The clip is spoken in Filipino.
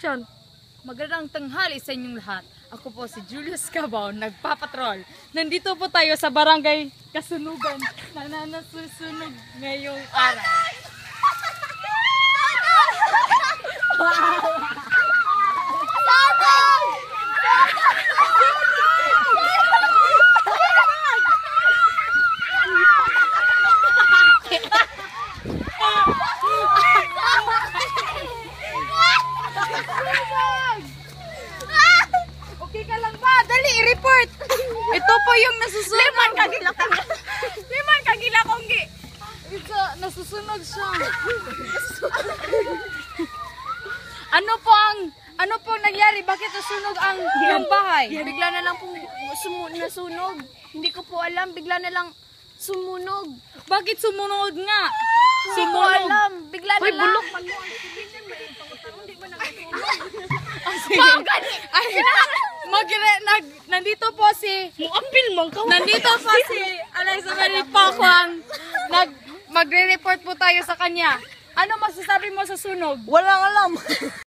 Action! Magandang tanghali sa inyong lahat. Ako po si Julius Cabao, nagpapatrol. Nandito po tayo sa barangay Kasunugan na nasusunog ngayong araw. Okay ka lang ba? Dali, i-report! Ito po yung nasusunog. Liman kagila konggi. Ito, nasusunog siya. Ano po nangyari? Bakit nasunog ang iyong bahay? Bigla na lang pong nasunog. Hindi ko po alam, bigla na lang sumunog. Bakit sumunog nga? Hindi ko alam, bigla na lang. Bulok man mo. Nandito po si Nandito po si Eliza Mary Pakwang. Magre-report po tayo sa kanya. Ano masasabi mo sa sunog? Walang alam.